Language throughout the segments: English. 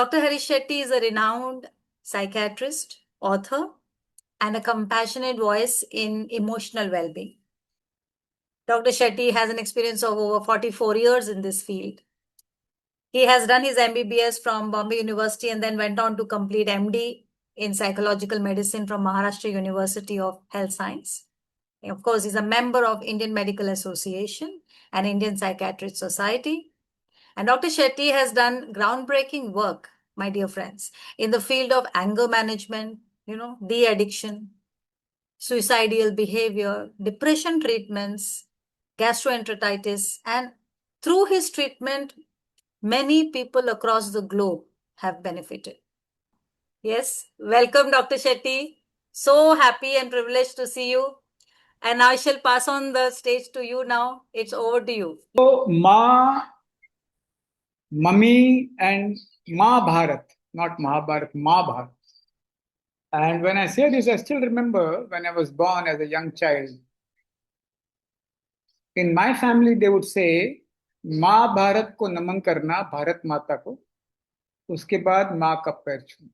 Dr. Harish Shetty is a renowned psychiatrist, author, and a compassionate voice in emotional well being. Dr. Shetty has an experience of over 44 years in this field. He has done his MBBS from Bombay University and then went on to complete MD in psychological medicine from Maharashtra University of Health Science. Of course, he's a member of Indian Medical Association and Indian Psychiatric Society. And Dr. Shetty has done groundbreaking work, my dear friends, in the field of anger management, de-addiction, suicidal behavior, depression treatments, gastroenteritis, and through his treatment, many people across the globe have benefited. Yes, welcome, Dr. Shetty. So happy and privileged to see you. And I shall pass on the stage to you now. It's over to you. So, Mummy, and Maa Bharat, not Mahabharat, Maa Bharat. And when I say this, I still remember when I was born as a young child. In my family, they would say, माँ भारत को नमन करना भारत माता को, उसके बाद माँ का पैर छूना.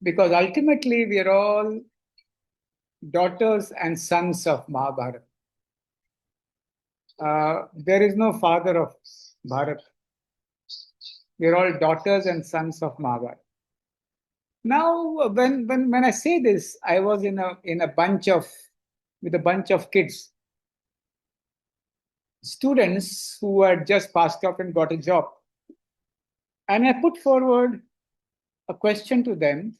Because ultimately we are all daughters and sons of Mahabharat. There is no father of Bharat. We are all daughters and sons of Mahabharat. Now, when I say this, I was with a bunch of kids, students who had just passed out and got a job, and I put forward a question to them: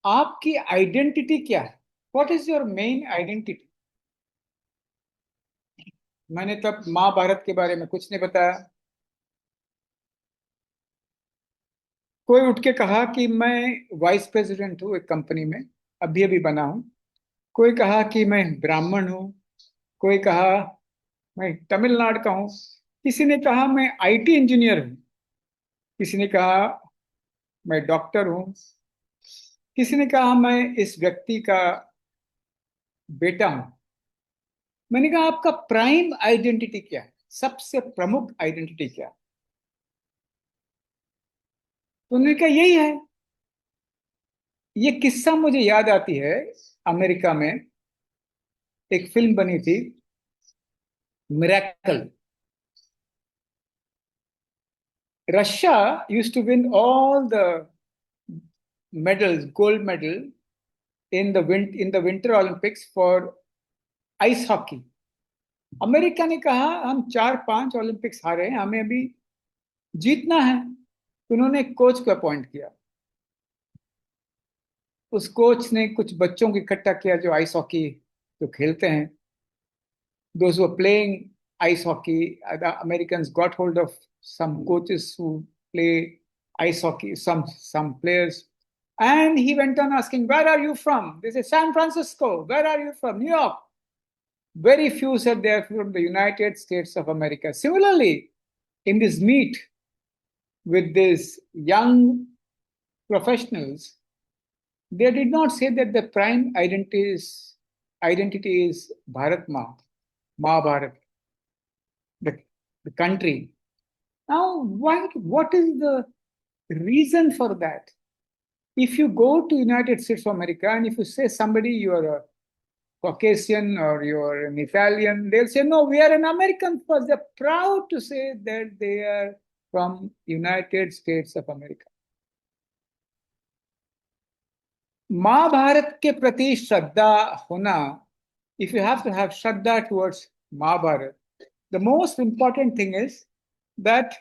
आपकी identity क्या है? What is your main identity? मैंने तब माँ भारत के बारे में कुछ नहीं बताया. कोई उठ के कहा कि मैं वाइस प्रेसिडेंट हूँ एक कंपनी में, अभी अभी बना हूं. कोई कहा कि मैं ब्राह्मण हूं. कोई कहा मैं तमिलनाडु का हूं. किसी ने कहा मैं आईटी इंजीनियर हूं. किसी ने कहा मैं डॉक्टर हूं. किसी ने कहा मैं इस व्यक्ति का बेटा हूं. मैंने कहा आपका प्राइम आइडेंटिटी क्या है, सबसे प्रमुख आइडेंटिटी क्या है? तो उन्होंने कहा यही है. ये किस्सा मुझे याद आती है, अमेरिका में एक फिल्म बनी थी, miracle. Russia used to win all the medals, gold medal in the Winter Olympics for ice hockey. America ने कहा हम 4-5 ओलंपिक्स हारे हैं, हमें अभी जीतना है. उन्होंने एक कोच को अपॉइंट किया. उस कोच ने कुछ बच्चों को इकट्ठा किया जो आइस हॉकी जो खेलते हैं. Those who were playing ice hockey, the Americans got hold of some coaches who play ice hockey, some players. And he went on asking, where are you from? They said, San Francisco. Where are you from? New York. Very few said they are from the United States of America. Similarly, in this meet with these young professionals, they did not say that the prime identity is Bharat Maa, Maa Bharat, the country. Now, what is the reason for that? If you go to United States of America and if you say somebody you are a Caucasian or you are an Italian, they'll say, no, we are an American first. They're proud to say that they are from United States of America. माँ भारत के प्रति श्रद्धा होना, if you have to have Shraddha towards माँ Bharat, the most important thing is that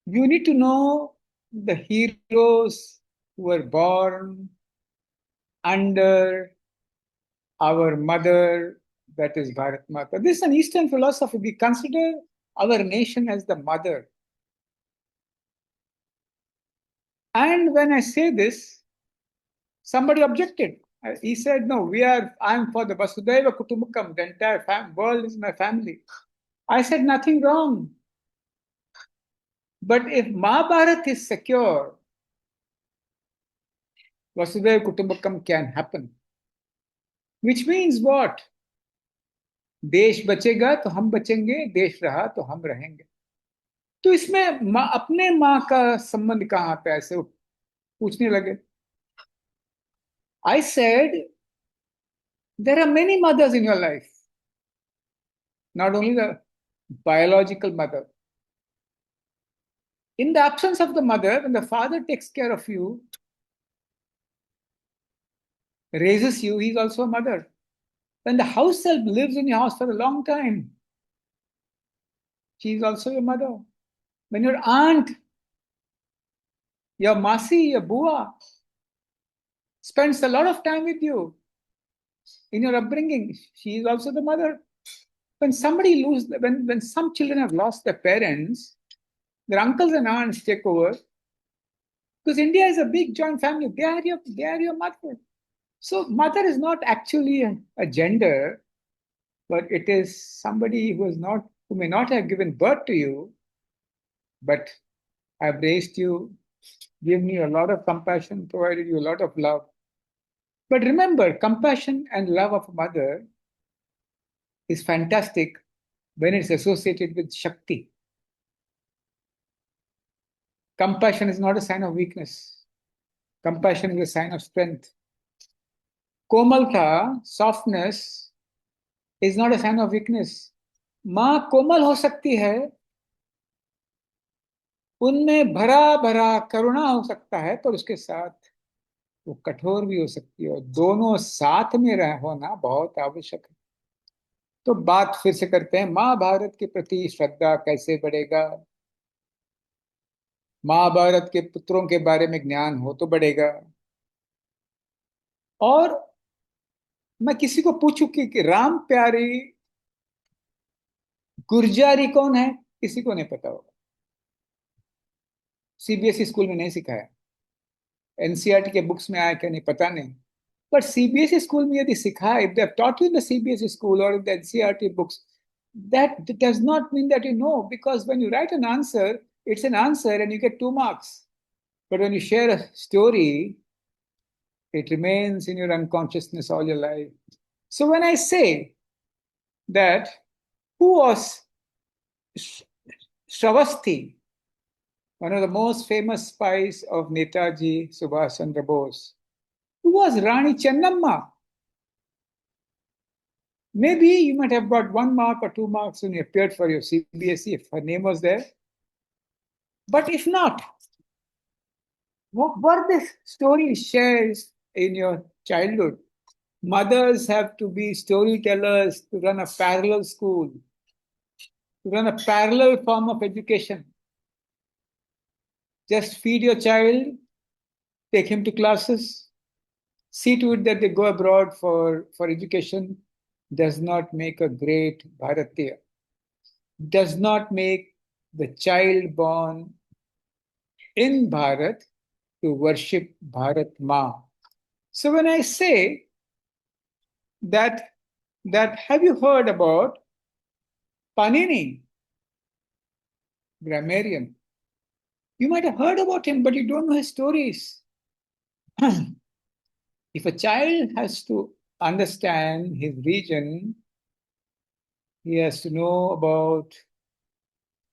you need to know the heroes who were born under our mother, that is Bharat Mata. This is an Eastern philosophy. We consider our nation as the mother. And when I say this, somebody objected. He said, no, I'm for the Vasudhaiva Kutumbakam, the entire world is my family. I said, nothing wrong. But if Mahabharat is secure, Vasudhaiva Kutumbakam can happen. Which means what? देश बचेगा तो हम बचेंगे, देश रहा तो हम रहेंगे. तो इसमें अपने माँ का संबंध कहाँ आता है, ऐसे वो पूछने लगे. I said, there are many mothers in your life, not only the biological mother. In the absence of the mother, when the father takes care of you, raises you, he's also a mother. When the house help lives in your house for a long time, she is also your mother. When your aunt, your masi, your bua spends a lot of time with you in your upbringing, she is also the mother. When when some children have lost their parents, their uncles and aunts take over because India is a big joint family. They are your mother. So mother is not actually a gender, but it is somebody who may not have given birth to you, but have raised you, given you a lot of compassion, provided you a lot of love. But remember, compassion and love of a mother is fantastic when it's associated with Shakti. Compassion is not a sign of weakness. Compassion is a sign of strength. Komalta, softness, is not a sign of weakness. माँ कोमल हो सकती है, उनमें भरा भरा करुणा हो सकता है, पर उसके साथ वो कठोर भी हो सकती है, और दोनों साथ में होना बहुत आवश्यक है. तो बात फिर से करते हैं, महाभारत के प्रति श्रद्धा कैसे बढ़ेगा. महाभारत के पुत्रों के बारे में ज्ञान हो तो बढ़ेगा. और मैं किसी को पूछूं कि राम प्यारी गुर्जारी कौन है, किसी को नहीं पता होगा. सीबीएसई स्कूल में नहीं सिखाया, एनसीईआरटी के बुक्स में आया क्या नहीं पता नहीं. बट सीबीएसई स्कूल में यदि सिखाया, if they have taught you in the CBSE school और in the NCERT books, that does not mean that you know, because when you write an answer, it's an answer and you get 2 marks. But when you share a story, it remains in your unconsciousness all your life. So when I say that, who was Shravasti, one of the most famous spies of Netaji Subhash Chandra Bose, who was Rani Chennamma? Maybe you might have got 1 mark or 2 marks when you appeared for your CBSE if her name was there. But if not, what were the stories shared in your childhood? Mothers have to be storytellers to run a parallel school, to run a parallel form of education. Just feed your child, take him to classes, see to it that they go abroad for education, does not make a great Bharatiya, does not make the child born in Bharat to worship Bharat Ma. So when I say that have you heard about Panini, grammarian? You might have heard about him, but you don't know his stories. If a child has to understand his region, he has to know about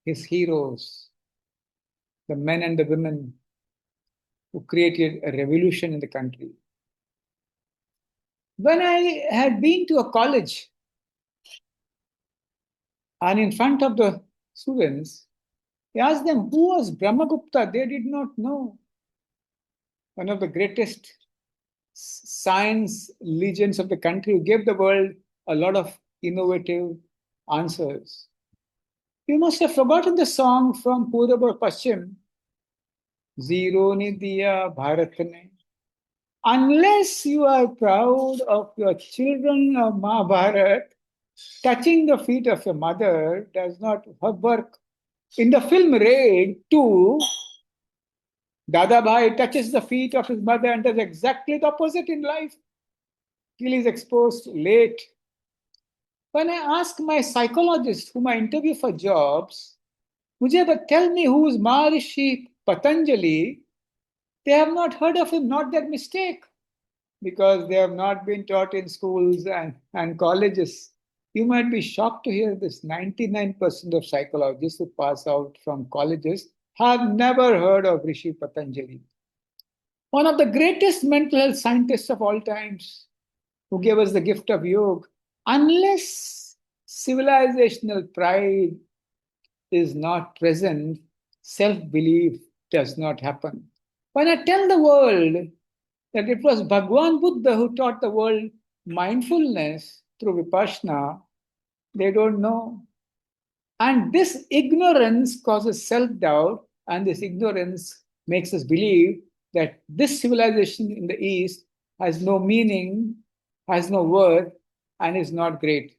his heroes, the men and the women who created a revolution in the country. When I had been to a college and in front of the students, I asked them who was Brahmagupta. They did not know. One of the greatest science legends of the country who gave the world a lot of innovative answers. You must have forgotten the song from Purab or Paschim, Zero ni diya Bharat ne. Unless you are proud of your children of Maa Bharat, touching the feet of your mother does not work. In the film Raid 2, Dada Bhai touches the feet of his mother and does exactly the opposite in life. He is exposed late. When I ask my psychologist whom I interview for jobs, but tell me who is Maharishi Patanjali, they have not heard of him, not their mistake, because they have not been taught in schools and colleges. You might be shocked to hear this 99% of psychologists who pass out from colleges have never heard of Rishi Patanjali, one of the greatest mental health scientists of all times, who gave us the gift of yoga. Unless civilizational pride is not present, self belief does not happen. When I tell the world that it was Bhagwan Buddha who taught the world mindfulness through Vipassana, they don't know. And this ignorance causes self doubt, and this ignorance makes us believe that this civilization in the East has no meaning, has no worth, and is not great.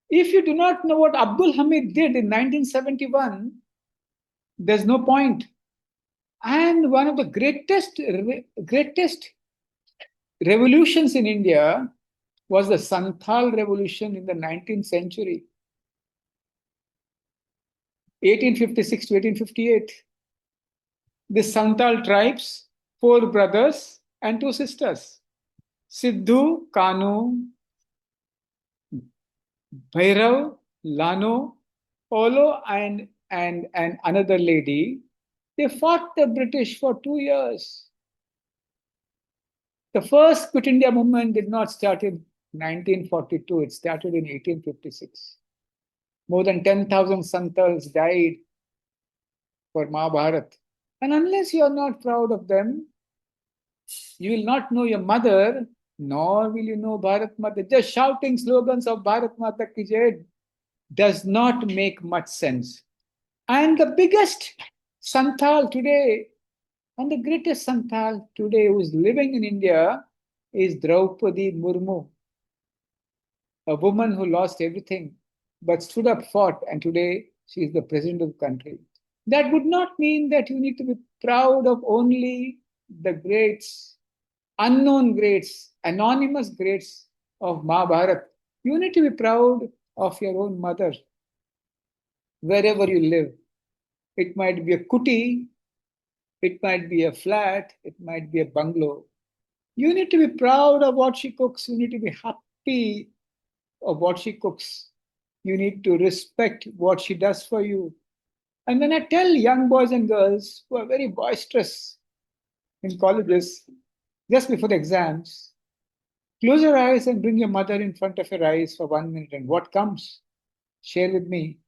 If you do not know what Abdul Hamid did in 1971, there's no point. And one of the greatest revolutions in India was the Santhal revolution in the 19th century, 1856 to 1858. The Santhal tribes, four brothers and two sisters, Siddhu, Kanu, Bhairav, Lano, Olo, and another lady. They fought the British for 2 years. The first Quit India movement did not start in 1942, it started in 1856. More than 10,000 Santals died for Maa Bharat. And unless you are not proud of them, you will not know your mother, nor will you know Bharat Mata. Just shouting slogans of Bharat Mata ki Jai does not make much sense. And the biggest Santhal today, and the greatest Santhal today who is living in India is Draupadi Murmu, a woman who lost everything but stood up, fought, and today she is the president of the country. That would not mean that you need to be proud of only the greats, unknown greats, anonymous greats of Mahabharat. You need to be proud of your own mother, wherever you live. It might be a kuti, it might be a flat, it might be a bungalow. You need to be proud of what she cooks. You need to be happy of what she cooks. You need to respect what she does for you. And when I tell young boys and girls who are very boisterous in colleges, just before the exams, close your eyes and bring your mother in front of your eyes for 1 minute. And what comes? Share with me.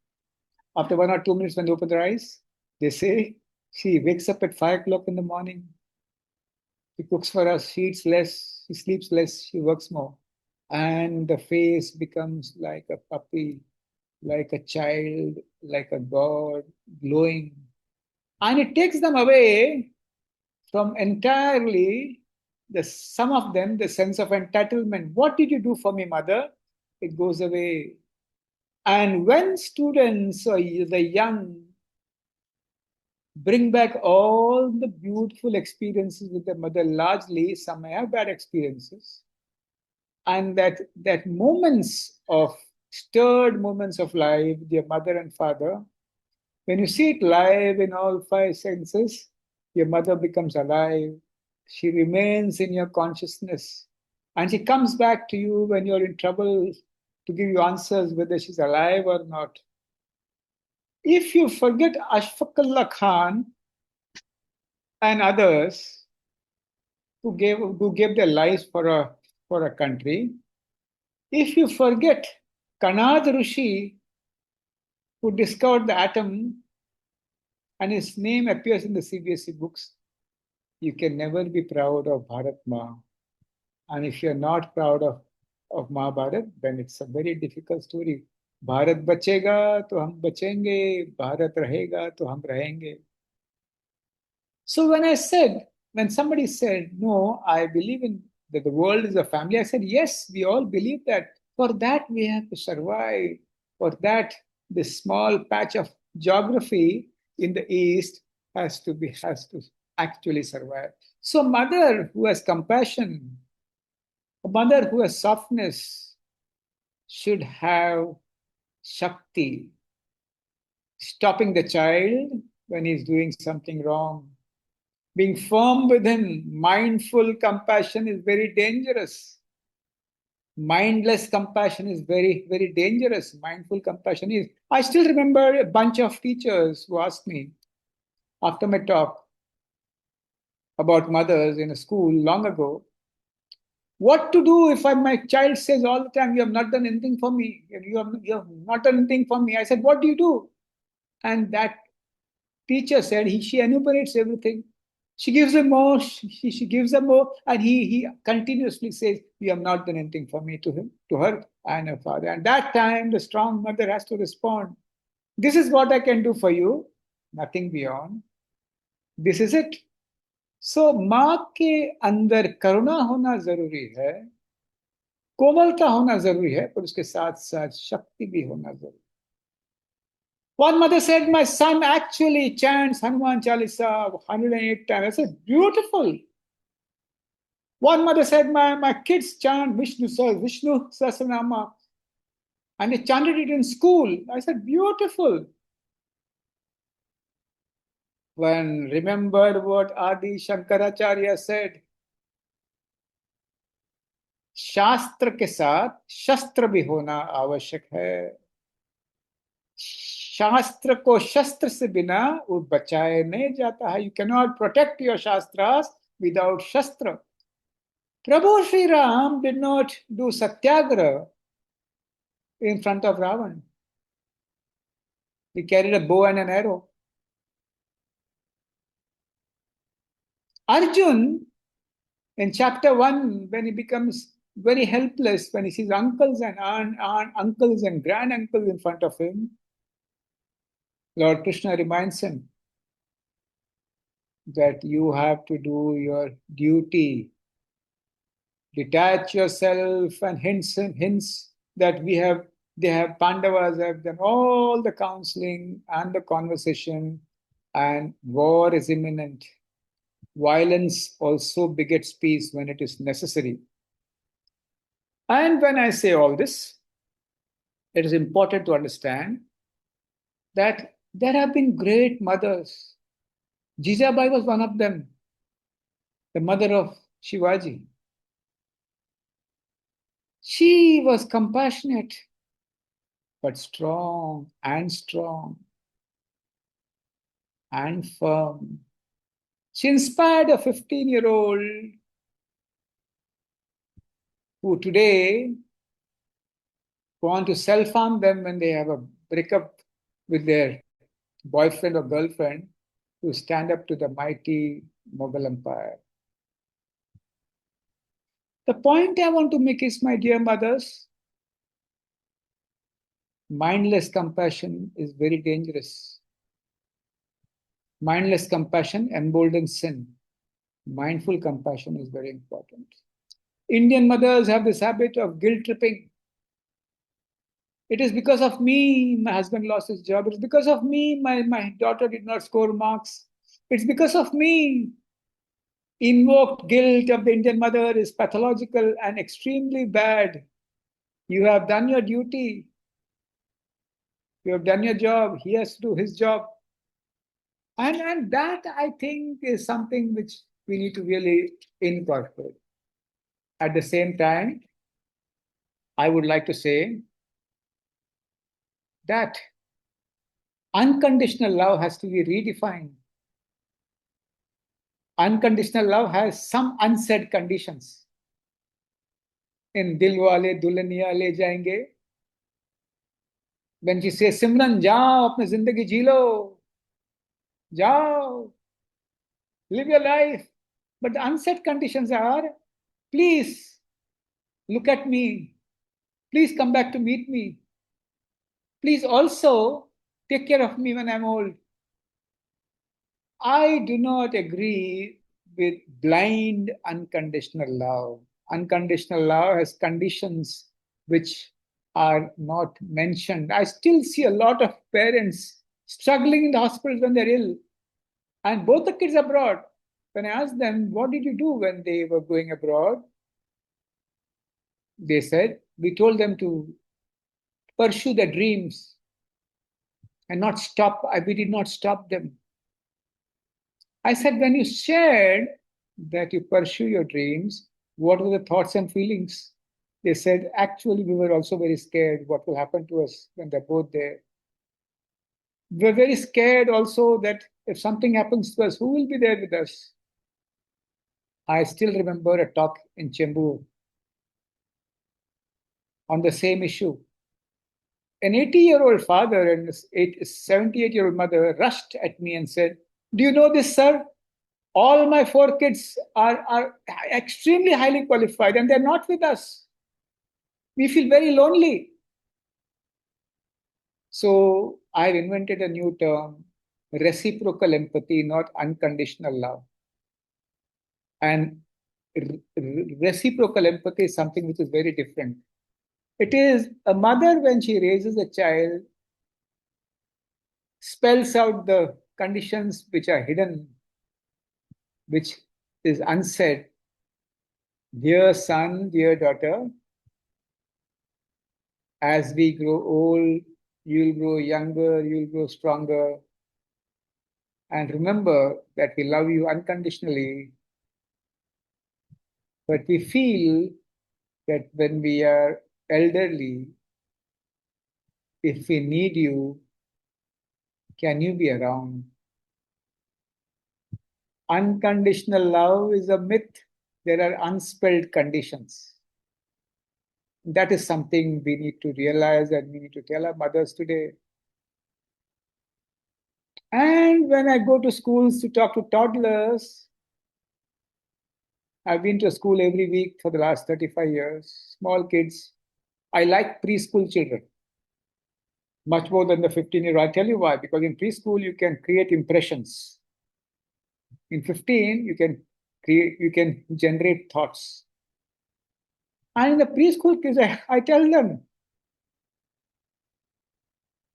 After 1 or 2 minutes, when they open their eyes, they say, she wakes up at 5 o'clock in the morning. She cooks for us. She eats less. She sleeps less. She works more. And the face becomes like a puppy, like a child, like a god, glowing. And it takes them away from entirely some of them, the sense of entitlement. What did you do for me, mother? It goes away. And when students or the young bring back all the beautiful experiences with their mother, largely some may have bad experiences, and that moments of stirred moments of life, their mother and father, when you see it live in all five senses, your mother becomes alive. She remains in your consciousness. And she comes back to you when you're in trouble to give you answers whether she's alive or not. If you forget Ashfaqullah Khan and others who gave their lives for a country, if you forget Kanad Rishi, who discovered the atom, and his name appears in the CBSE books, you can never be proud of Bharat Ma. And if you're not proud of Mahabharat, then it's a very difficult story. Bharat bachega to hum bachenge, Bharat rahega to hum rahenge. So when somebody said, no, I believe in that the world is a family, I said, yes, we all believe that. For that, we have to survive. For that, this small patch of geography in the East has to actually survive. So, mother who has compassion, a mother who has softness, should have Shakti, stopping the child when he's doing something wrong. Being firm with him, mindful compassion is very dangerous. Mindless compassion is very, very dangerous. Mindful compassion is. I still remember a bunch of teachers who asked me after my talk about mothers in a school long ago, what to do if my child says all the time, you have not done anything for me. You have not done anything for me. I said, what do you do? And that teacher said, she enumerates everything. She gives him more, she gives him more, and he continuously says, you have not done anything for me, to him, to her and her father. And that time, the strong mother has to respond, this is what I can do for you, nothing beyond. This is it. सो माँ के अंदर करुणा होना जरूरी है, कोमलता होना जरूरी है, पर उसके साथ साथ शक्ति भी होना जरूरी है. One mother said, my son actually chants Hanuman Chalisa 108 times. I said, beautiful. One mother said, my kids chant Vishnu Sahasranama, and they chanted it in school. I said, beautiful. When remember what Adi Shankaracharya said, शास्त्र के साथ शस्त्र भी होना आवश्यक है. शास्त्र को शस्त्र से बिना वो बचाए नहीं जाता है. You can not protect your shastras without shastra. Prabhu Shri Ram did not do satyagraha in front of Ravan. He carried a bow and an arrow. Arjun, in chapter 1, when he becomes very helpless, when he sees uncles and uncles and granduncles in front of him, Lord Krishna reminds him that you have to do your duty. Detach yourself, and hints that Pandavas have done all the counseling and the conversation, and war is imminent. Violence also begets peace when it is necessary. And when I say all this, it is important to understand that there have been great mothers. Jijabai was one of them, the mother of Shivaji. She was compassionate, but strong and firm. She inspired a 15-year-old who today want to self-harm them when they have a breakup with their boyfriend or girlfriend, to stand up to the mighty Mughal Empire. The point I want to make is, my dear mothers, mindless compassion is very dangerous. Mindless compassion emboldens sin. Mindful compassion is very important. Indian mothers have this habit of guilt tripping. It is because of me my husband lost his job. It's because of me my daughter did not score marks. It's because of me. Invoked guilt of the Indian mother is pathological and extremely bad. You have done your duty. You have done your job. He has to do his job. And that, I think, is something which we need to really incorporate. At the same time, I would like to say that unconditional love has to be redefined. Unconditional love has some unsaid conditions. In Dil Wale Dulhaniya Le Jayenge, when she says, Simran, jao, apni zindagi ji lo, jao, live your life. But the unsaid conditions are, please look at me. Please come back to meet me. Please also take care of me when I'm old. I do not agree with blind unconditional love. Unconditional love has conditions which are not mentioned. I still see a lot of parents struggling in the hospitals when they're ill, and both the kids abroad. When I asked them, what did you do when they were going abroad? They said, we told them to pursue their dreams and not stop. We did not stop them. I said, when you shared that you pursue your dreams, what were the thoughts and feelings? They said, actually, we were also very scared what will happen to us when they're both there. We're very scared also that if something happens to us, who will be there with us? I still remember a talk in Chembur on the same issue. An 80-year-old father and a 78-year-old mother rushed at me and said, "Do you know this, sir? All my four kids are extremely highly qualified and they're not with us. We feel very lonely." So I've invented a new term, reciprocal empathy, not unconditional love. And reciprocal empathy is something which is very different. It is a mother, when she raises a child, spells out the conditions which are hidden, which is unsaid. Dear son, dear daughter, as we grow old, you'll grow younger, you'll grow stronger. And remember that we love you unconditionally, but we feel that when we are elderly, if we need you, can you be around? Unconditional love is a myth. There are unspelled conditions. That is something we need to realize and we need to tell our mothers today. And when I go to schools to talk to toddlers, I've been to school every week for the last 35 years, small kids. I like preschool children much more than the 15-year-old. I'll tell you why. Because in preschool, you can create impressions. In 15, you can generate thoughts. And in the preschool kids, I tell them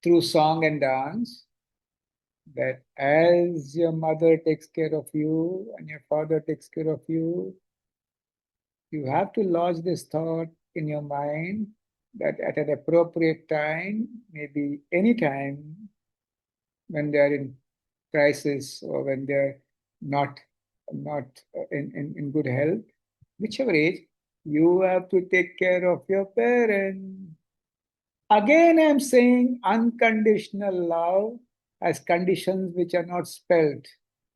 through song and dance that as your mother takes care of you and your father takes care of you, you have to lodge this thought in your mind that at an appropriate time, maybe any time when they are in crisis or when they're not in good health, whichever age, you have to take care of your parents. Again, I'm saying unconditional love has conditions which are not spelled.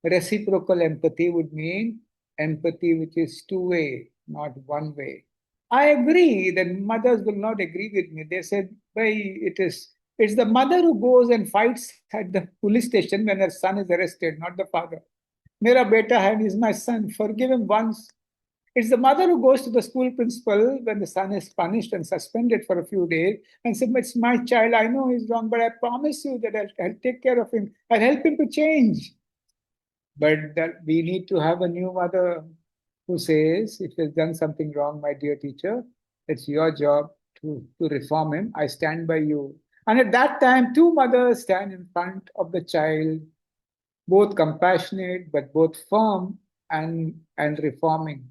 Reciprocal empathy would mean empathy which is two-way, not one-way. I agree that mothers will not agree with me. They said, "Why it's the mother who goes and fights at the police station when her son is arrested, not the father. Mera beta hai, he's my son. Forgive him once." It's the mother who goes to the school principal when the son is punished and suspended for a few days and said, "It's my child. I know he's wrong, but I promise you that I'll take care of him. I'll help him to change." But that we need to have a new mother who says, "If he's done something wrong, my dear teacher, it's your job to reform him. I stand by you." And at that time, two mothers stand in front of the child, both compassionate but both firm and reforming.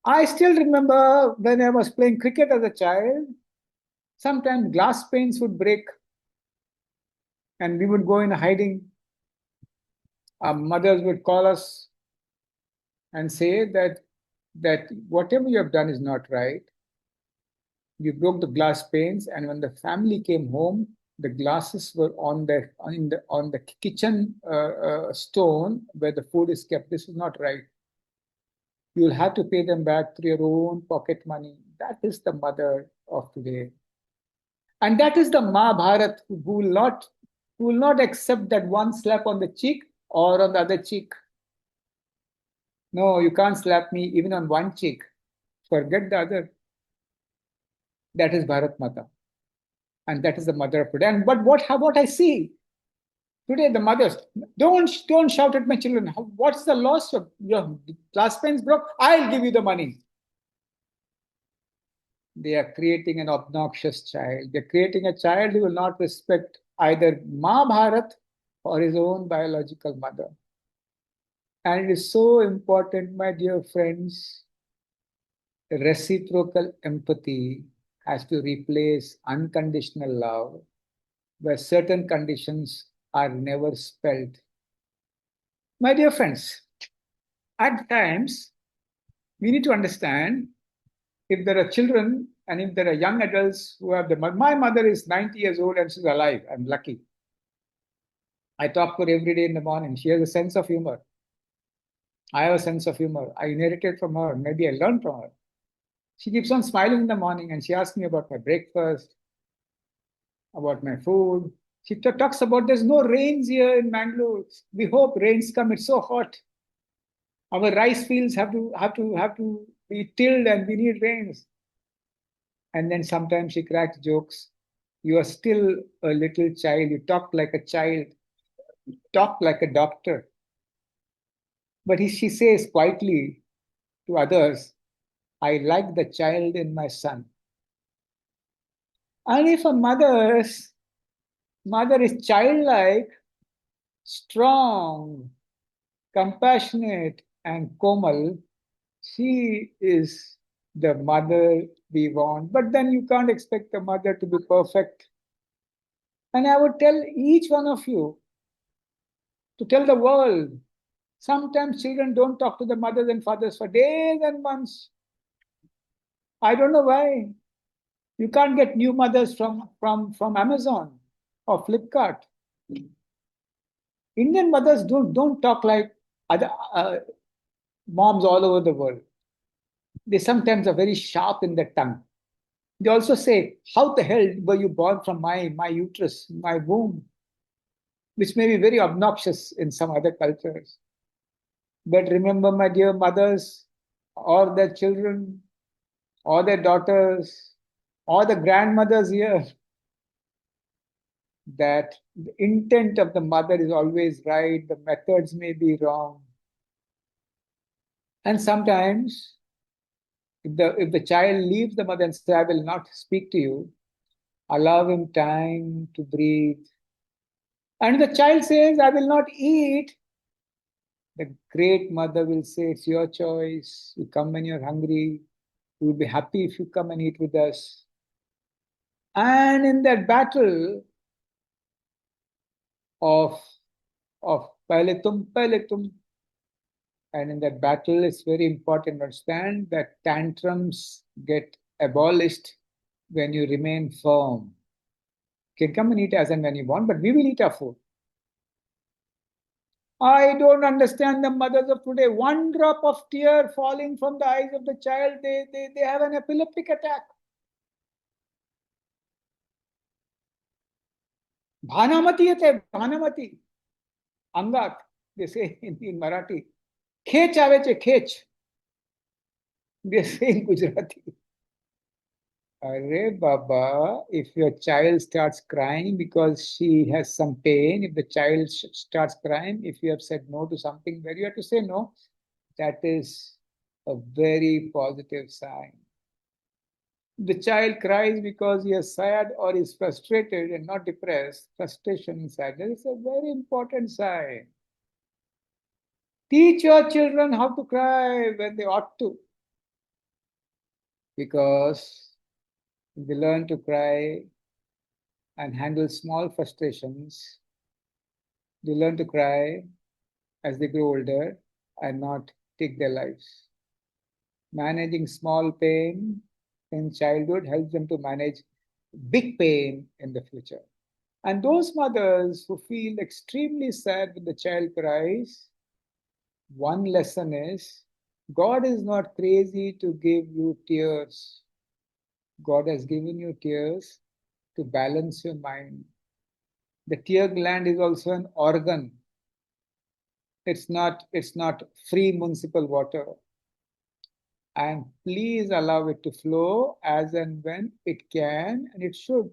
I still remember when I was playing cricket as a child, sometimes glass panes would break and we would go in hiding. Our mothers would call us and say that whatever you have done is not right. You broke the glass panes, and when the family came home, the glasses were on the kitchen stone where the food is kept. This is not right. You will have to pay them back through your own pocket money. That is the mother of today. And that is the Maa Bharat who will not accept that one slap on the cheek or on the other cheek. No, you can't slap me even on one cheek. Forget the other. That is Bharat Mata. And that is the mother of today. And but what I see today, the mothers, don't shout at my children. What's the loss of your glass pens broke? I'll give you the money. They are creating an obnoxious child. They're creating a child who will not respect either Maa Bharat or his own biological mother. And it is so important, my dear friends, reciprocal empathy has to replace unconditional love, where certain conditions are never spelled. My dear friends, at times, we need to understand if there are children and if there are young adults who have my mother is 90 years old and she's alive. I'm lucky. I talk to her every day in the morning. She has a sense of humor. I have a sense of humor. I inherited from her. Maybe I learned from her. She keeps on smiling in the morning and she asks me about my breakfast, about my food. She talks about there's no rains here in Mangalore. We hope rains come. It's so hot. Our rice fields have to be tilled and we need rains. And then sometimes she cracks jokes. You are still a little child. You talk like a child. You talk like a doctor. But she says quietly to others, I like the child in my son. And if a mother is childlike, strong, compassionate, and Komal, she is the mother we want. But then you can't expect a mother to be perfect. And I would tell each one of you to tell the world. Sometimes children don't talk to their mothers and fathers for days and months. I don't know why. You can't get new mothers from Amazon or Flipkart. Indian mothers don't talk like other moms all over the world. They sometimes are very sharp in their tongue. They also say, "How the hell were you born from my uterus, my womb?" Which may be very obnoxious in some other cultures. But remember, my dear mothers, or their children, or their daughters, or the grandmothers here, that the intent of the mother is always right, the methods may be wrong. And sometimes, if the child leaves the mother and says, I will not speak to you, allow him time to breathe. And the child says, I will not eat, the great mother will say, it's your choice. You come when you're hungry. We will be happy if you come and eat with us. And in that battle of pehle tum, and in that battle, it's very important to understand that tantrums get abolished when you remain firm. You can come and eat as and when you want, but we will eat our food. I don't understand the mothers of today. One drop of tear falling from the eyes of the child, they have an epileptic attack. Bhanamati yate, Bhanamati. Angat, they say in Marathi. Khech ave che, khech. They say in Gujarati. Arre Baba, if your child starts crying because she has some pain, if the child starts crying, if you have said no to something where you have to say no, that is a very positive sign. The child cries because he is sad or is frustrated and not depressed. Frustration and sadness is a very important sign. Teach your children how to cry when they ought to. Because if they learn to cry and handle small frustrations, they learn to cry as they grow older and not take their lives. Managing small pain in childhood helps them to manage big pain in the future. And those mothers who feel extremely sad when the child cries, one lesson is God is not crazy to give you tears. God has given you tears to balance your mind. The tear gland is also an organ. It's not free municipal water. And please allow it to flow as and when it can and it should.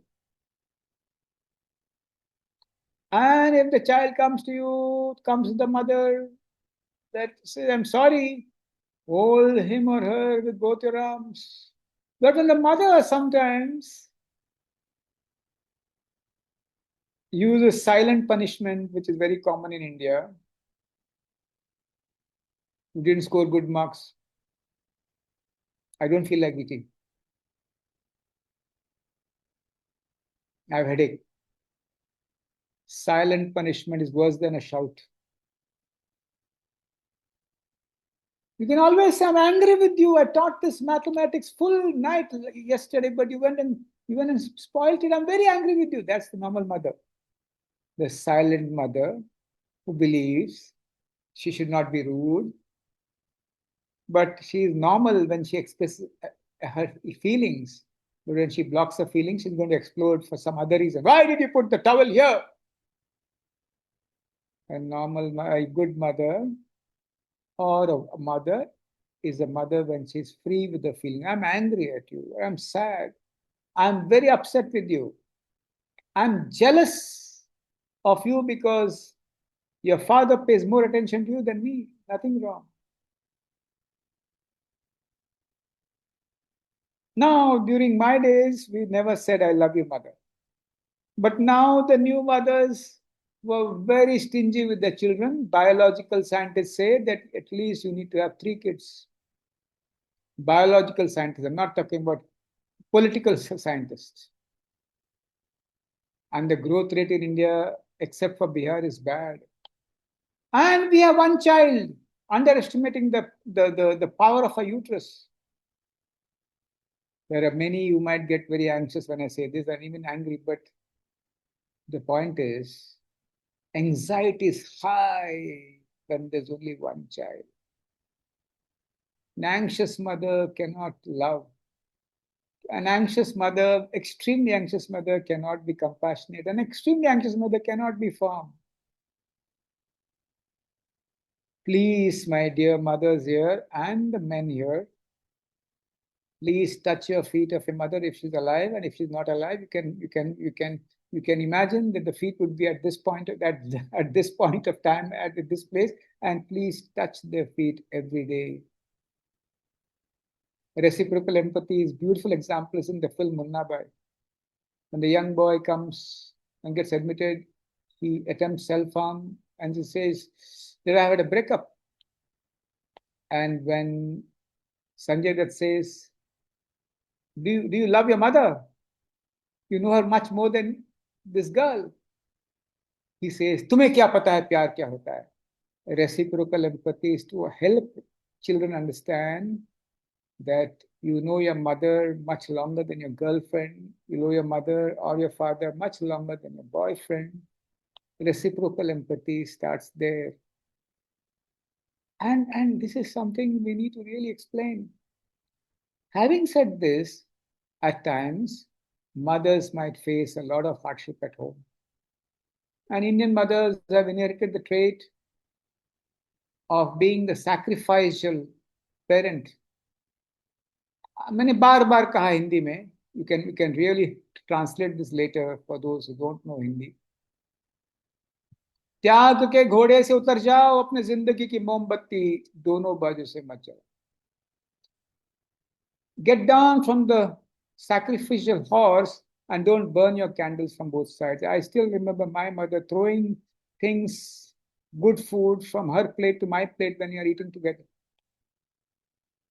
And if the child comes to you, comes to the mother, that says, I'm sorry, hold him or her with both your arms. But when the mother sometimes uses silent punishment, which is very common in India, you didn't score good marks, I don't feel like eating. I have headache. Silent punishment is worse than a shout. You can always say, I'm angry with you. I taught this mathematics full night yesterday, but you went and spoiled it. I'm very angry with you. That's the normal mother. The silent mother who believes she should not be rude, but she is normal when she expresses her feelings. But when she blocks her feelings, she's going to explode for some other reason. Why did you put the towel here? A good mother or a mother is a mother when she's free with the feeling. I'm angry at you. I'm sad. I'm very upset with you. I'm jealous of you because your father pays more attention to you than me. Nothing wrong. Now, during my days, we never said, I love you, mother. But now the new mothers were very stingy with their children. Biological scientists say that at least you need to have 3 kids. Biological scientists, I'm not talking about political scientists. And the growth rate in India, except for Bihar, is bad. And we have one child, underestimating the power of a uterus. There are many who might get very anxious when I say this and even angry, but the point is anxiety is high when there's only one child. An anxious mother cannot love. An anxious mother, extremely anxious mother, cannot be compassionate. An extremely anxious mother cannot be firm. Please, my dear mothers here and the men here, please touch your feet of your mother if she's alive, and if she's not alive, you can imagine that the feet would be at this point at this point of time at this place, and please touch their feet every day. Reciprocal empathy is beautiful examples in the film Munna Bhai. When the young boy comes and gets admitted, he attempts self-harm and he says, "Did I had a breakup?" And when Sanjay Dutt says, do you love your mother? You know her much more than this girl. He says, तुम्हें क्या पता है प्यार क्या होता है? Reciprocal empathy is to help children understand that you know your mother much longer than your girlfriend. You know your mother or your father much longer than your boyfriend. Reciprocal empathy starts there. And this is something we need to really explain. Having said this, at times, mothers might face a lot of hardship at home. And Indian mothers have inherited the trait of being the sacrificial parent. मैंने बार बार कहा हिंदी में, you can really translate this later for those who don't know Hindi. त्याग के घोड़े से उतर जाओ, अपने जिंदगी की मोमबत्ती दोनों बाजू से मत जाओ. Get down from the sacrificial horse and don't burn your candles from both sides. I still remember my mother throwing things, good food from her plate to my plate when we are eating together.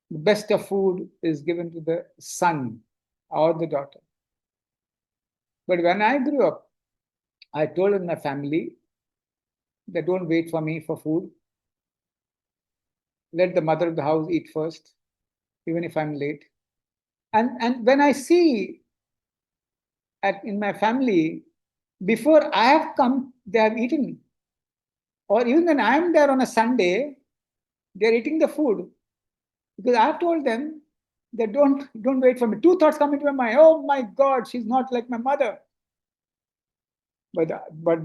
The best of food is given to the son or the daughter. But when I grew up, I told my family that don't wait for me for food. Let the mother of the house eat first, even if I'm late. And when I see in my family, before I have come, they have eaten. Or even when I'm there on a Sunday, they're eating the food. Because I've told them that don't wait for me. 2 thoughts come into my mind. Oh my God, she's not like my mother. But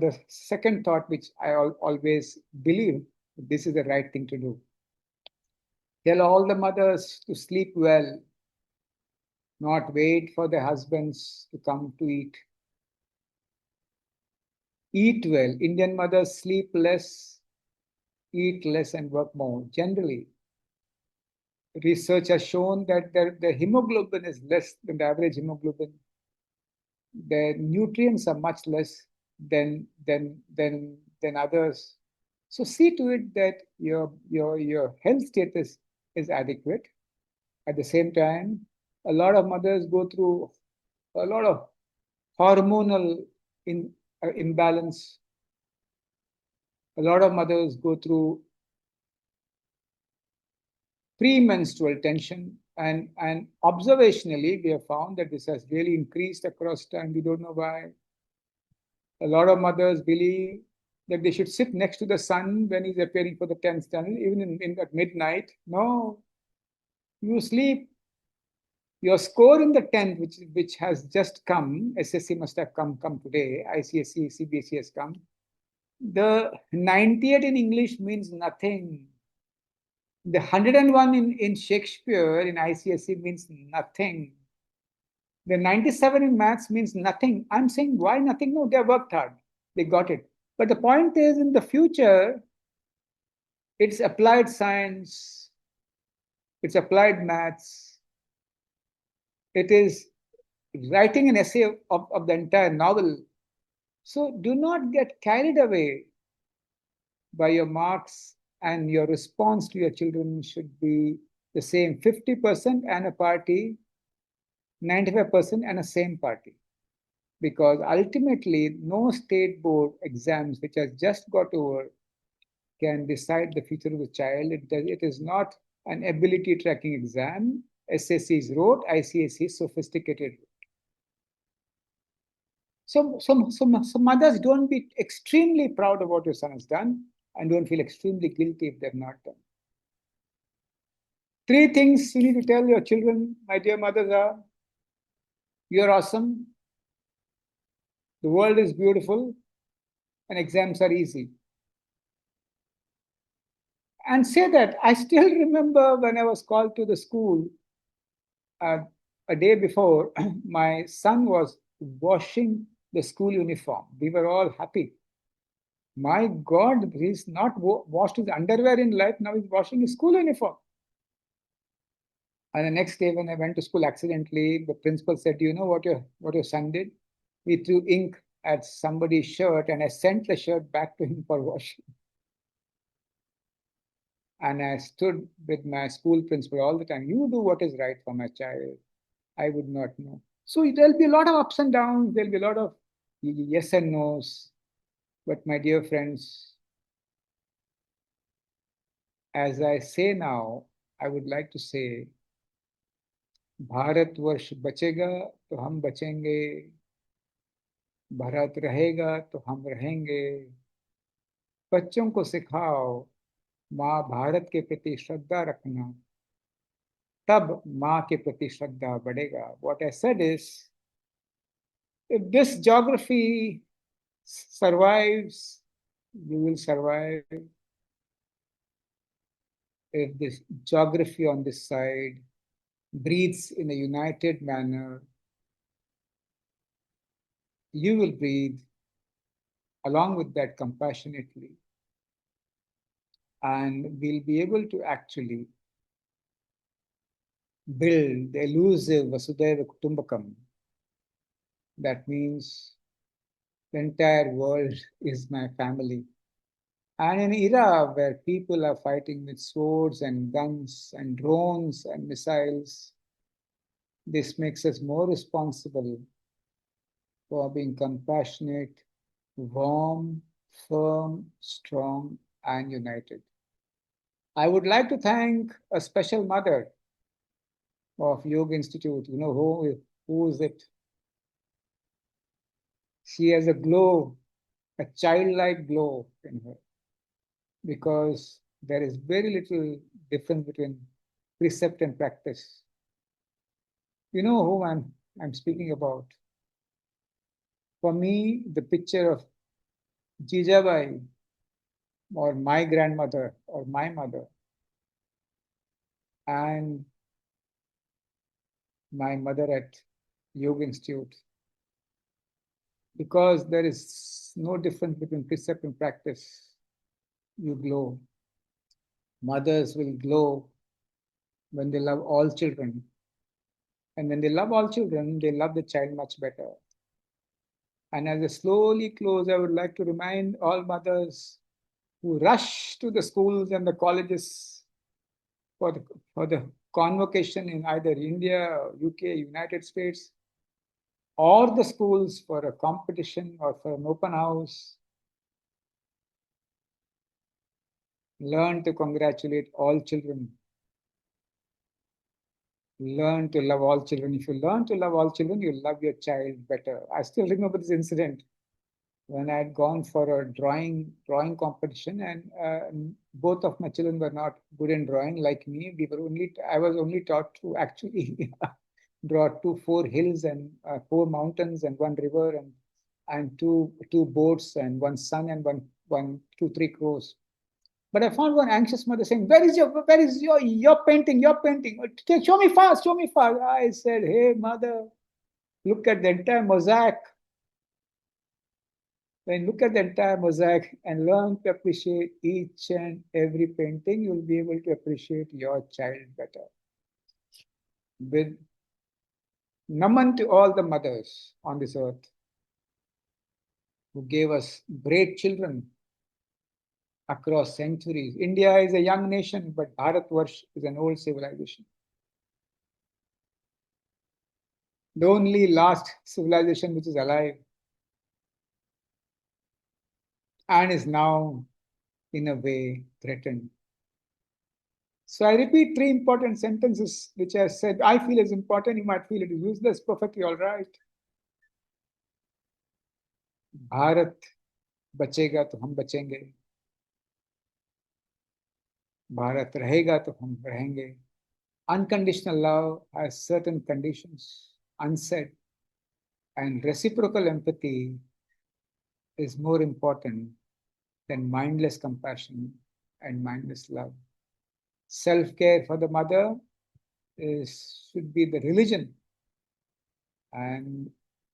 the second thought, which I always believe, this is the right thing to do. Tell all the mothers to sleep well, not wait for their husbands to come to eat. Eat well. Indian mothers sleep less, eat less, and work more. Generally, research has shown that the hemoglobin is less than the average hemoglobin. The nutrients are much less than others. So see to it that your health status is adequate. At the same time, a lot of mothers go through a lot of hormonal imbalance. A lot of mothers go through premenstrual tension. And observationally, we have found that this has really increased across time. We don't know why. A lot of mothers believe that they should sit next to the son when he's appearing for the 10th channel, even at midnight. No, you sleep. Your score in the 10th, which has just come, SSC must have come today, ICSE, CBSE has come. The 98 in English means nothing. The 101 in Shakespeare in ICSE means nothing. The 97 in maths means nothing. I'm saying, why nothing? No, they worked hard. They got it. But the point is, in the future, it's applied science, it's applied maths, it is writing an essay of the entire novel. So do not get carried away by your marks, and your response to your children should be the same 50% and a party, 95% and a same party. Because ultimately, no state board exams which has just got over can decide the future of the child. It is not an ability tracking exam. SSCs wrote, ICSE sophisticated. So mothers, don't be extremely proud of what your son has done, and don't feel extremely guilty if they've not done. 3 things you need to tell your children, my dear mothers, are: you're awesome, the world is beautiful, and exams are easy. And say that. I still remember when I was called to the school uh, a day before, my son was washing the school uniform. We were all happy. My God, he's not washed his underwear in life, now he's washing his school uniform. And the next day, when I went to school accidentally, the principal said, "Do you know what your son did? He threw ink at somebody's shirt, and I sent the shirt back to him for washing." And I stood with my school principal all the time. "You do what is right for my child." I would not know. So there'll be a lot of ups and downs. There'll be a lot of yes and no's. But my dear friends, as I say now, I would like to say, Bharatvarsh बचेगा तो हम बचेंगे, भारत रहेगा तो हम रहेंगे। बच्चों को सिखाओ माँ भारत के प्रति श्रद्धा रखना, तब माँ के प्रति श्रद्धा बढ़ेगा. What I said is, if this geography survives, you will survive. If this geography on this side breathes in a united manner, you will breathe along with that compassionately, and we'll be able to actually build the elusive Vasudhaiva Kutumbakam. That means the entire world is my family. And in an era where people are fighting with swords and guns and drones and missiles, this makes us more responsible for being compassionate, warm, firm, strong, and united. I would like to thank a special mother of Yoga Institute. You know who is it? She has a glow, a childlike glow in her, because there is very little difference between precept and practice. You know whom I'm speaking about. For me, the picture of Jijabai, or my grandmother, or my mother, and my mother at Yoga Institute, because there is no difference between precept and practice, you glow. Mothers will glow when they love all children. And when they love all children, they love the child much better. And as I slowly close, I would like to remind all mothers who rush to the schools and the colleges for the convocation in either India, UK, United States, or the schools for a competition or for an open house. Learn to congratulate all children Learn to love all children. If you learn to love all children, you love your child better. I still remember this incident when I had gone for a drawing competition, and both of my children were not good in drawing like me. I was only taught to actually draw four hills and four mountains and one river and two boats and one sun and two, three crows. But I found one anxious mother saying, where is your painting, your painting? Show me fast, show me fast. I said, hey, mother, look at the entire mosaic. When you look at the entire mosaic and learn to appreciate each and every painting, you'll be able to appreciate your child better. With naman to all the mothers on this earth who gave us great children across centuries. India is a young nation, but Bharatvarsh is an old civilization. The only last civilization which is alive and is now, in a way, threatened. So I repeat three important sentences which I said I feel is important. You might feel it is useless, perfectly all right. Bharat बचेगा तो हम बचेंगे, भारत रहेगा तो हम रहेंगे. Unconditional love has certain conditions unsaid, and reciprocal empathy is more important than mindless compassion and mindless love. Self-care for the mother should be the religion, and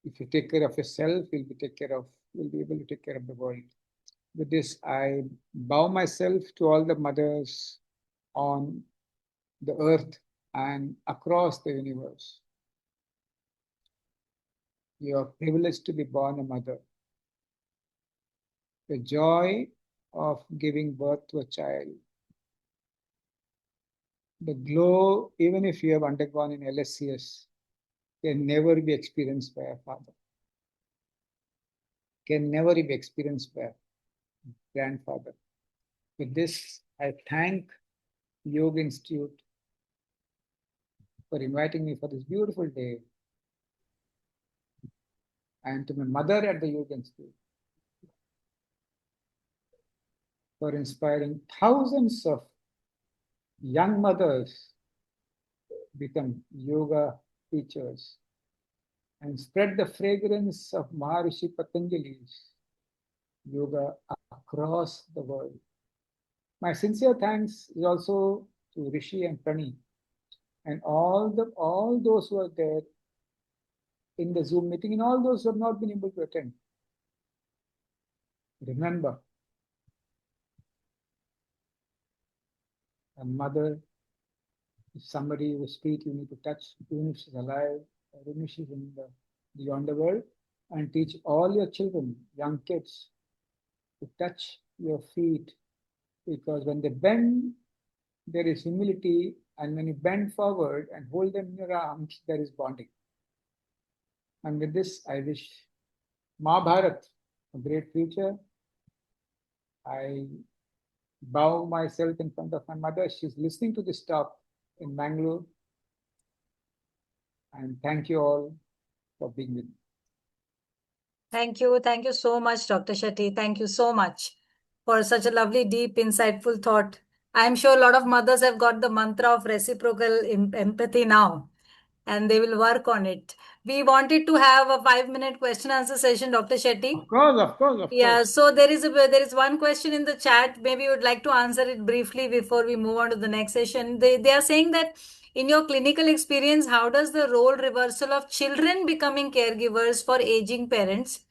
if you take care of yourself, you'll be able to take care of the world. With this, I bow myself to all the mothers on the earth and across the universe. You are privileged to be born a mother. The joy of giving birth to a child, the glow, even if you have undergone an LSCS, can never be experienced by a father, can never be experienced by a grandfather. With this, I thank Yoga Institute for inviting me for this beautiful day, and to my mother at the Yoga Institute for inspiring thousands of young mothers become yoga teachers and spread the fragrance of Maharishi Patanjali's yoga across the world. My sincere thanks is also to Rishi and Prani and all those who are there in the Zoom meeting and all those who have not been able to attend. Remember, a mother, if somebody is sweet, you need to touch, even if she's alive, or even if she's beyond the world, and teach all your children, young kids, to touch your feet, because when they bend, there is humility, and when you bend forward and hold them in your arms, there is bonding. And with this, I wish Maa Bharat a great future. I bow myself in front of my mother. She's listening to this talk in Bangalore. And thank you all for being with me. Thank you. Thank you so much, Dr. Shetty. Thank you so much for such a lovely, deep, insightful thought. I'm sure a lot of mothers have got the mantra of reciprocal empathy now, and they will work on it. We wanted to have a 5-minute question answer session, Dr. Shetty. Of course, of course, of Yeah, course. so there is one question in the chat. Maybe you would like to answer it briefly before we move on to the next session. They are saying that in your clinical experience, how does the role reversal of children becoming caregivers for aging parents?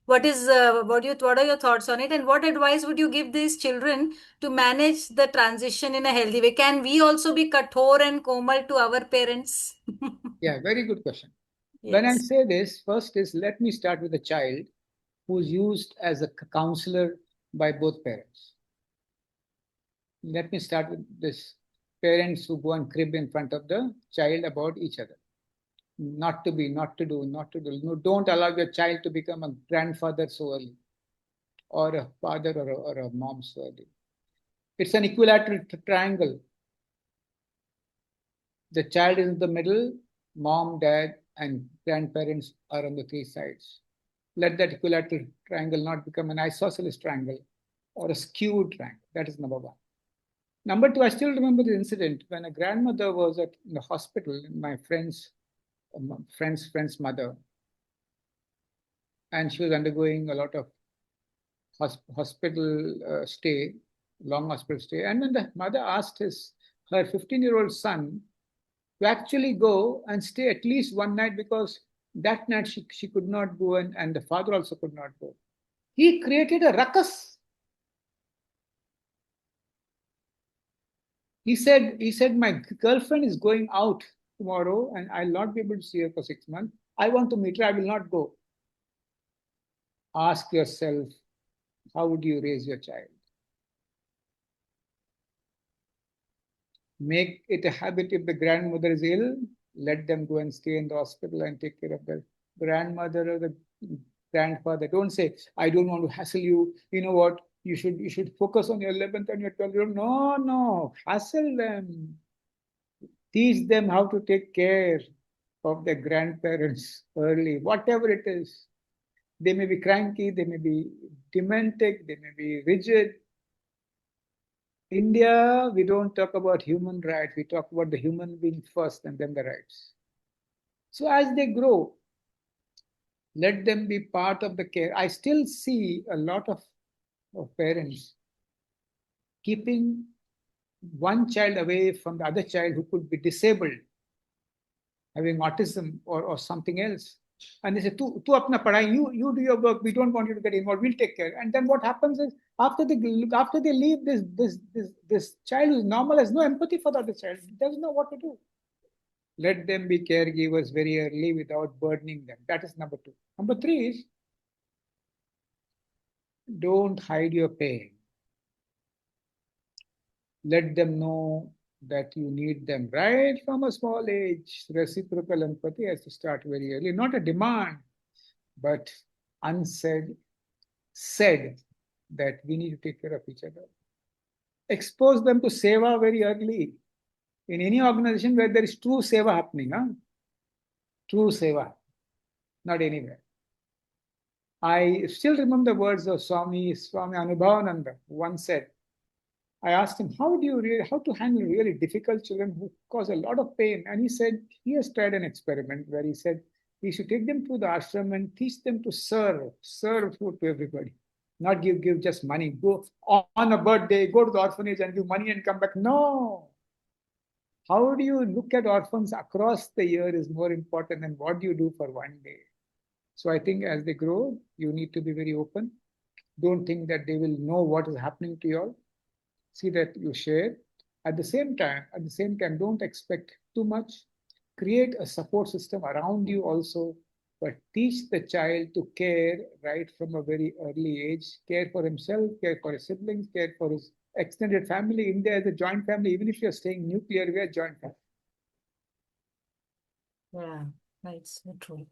What are your thoughts on it, and what advice would you give these children to manage the transition in a healthy way? Can we also be kathor and komal to our parents? Yeah, very good question. When I Yes. say this, first is let me start with a child who's used as a counselor by both parents. Let me start with this. Parents who go and crib in front of the child about each other. Not to be, not to do, not to do. No, don't allow your child to become a grandfather so early, or a father or a mom so early. It's an equilateral triangle. The child is in the middle, mom, dad, and grandparents are on the three sides. Let that equilateral triangle not become an isosceles triangle or a skewed triangle. That is number one. Number two, I still remember the incident when a grandmother was in the hospital, my friend's mother, and she was undergoing a lot of hospital stay, long hospital stay. And when the mother asked her 15-year-old son to actually go and stay at least one night because that night she could not go and the father also could not go. He created a ruckus. He said, my girlfriend is going out tomorrow and I'll not be able to see her for 6 months. I want to meet her. I will not go. Ask yourself, how would you raise your child? Make it a habit. If the grandmother is ill, let them go and stay in the hospital and take care of the grandmother or the grandfather. Don't say, I don't want to hassle you. You know what? You should focus on your 11th and your 12th. No, hassle them. Teach them how to take care of their grandparents early, whatever it is. They may be cranky, they may be demented, they may be rigid. India, we don't talk about human rights, we talk about the human being first and then the rights. So as they grow, let them be part of the care. I still see a lot of parents keeping one child away from the other child who could be disabled, having autism or something else. And they say, tu apna padhai, you do your work, we don't want you to get involved, we'll take care. And then what happens is after they leave, this child who's normal has no empathy for the other child, doesn't know what to do. Let them be caregivers very early without burdening them. That is number two. Number three is don't hide your pain. Let them know that you need them right from a small age. Reciprocal empathy has to start very early. Not a demand, but unsaid, said that we need to take care of each other. Expose them to seva very early. In any organization where there is true seva happening, true seva, not anywhere. I still remember the words of Swami Anubhavananda, who once said, I asked him, how to handle really difficult children who cause a lot of pain? And he said, he has tried an experiment where he said, he should take them to the ashram and teach them to serve food to everybody. Not give just money. Go on a birthday, go to the orphanage and give money and come back. No. How do you look at orphans across the year is more important than what you do for one day. So I think as they grow, you need to be very open. Don't think that they will know what is happening to you all. See that you share. At the same time, don't expect too much. Create a support system around you also, but teach the child to care right from a very early age. Care for himself, care for his siblings, care for his extended family. India is a joint family. Even if you're staying nuclear, we are joint family. Yeah, right. So true.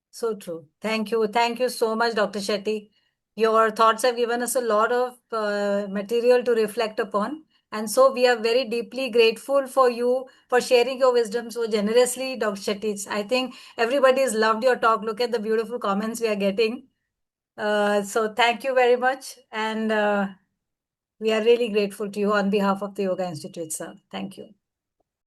So true. Thank you. Thank you so much, Dr. Shetty. Your thoughts have given us a lot of material to reflect upon. And so we are very deeply grateful for you for sharing your wisdom so generously, Dr. Shetty. I think everybody has loved your talk. Look at the beautiful comments we are getting. So thank you very much. And we are really grateful to you on behalf of the Yoga Institute, sir. Thank you.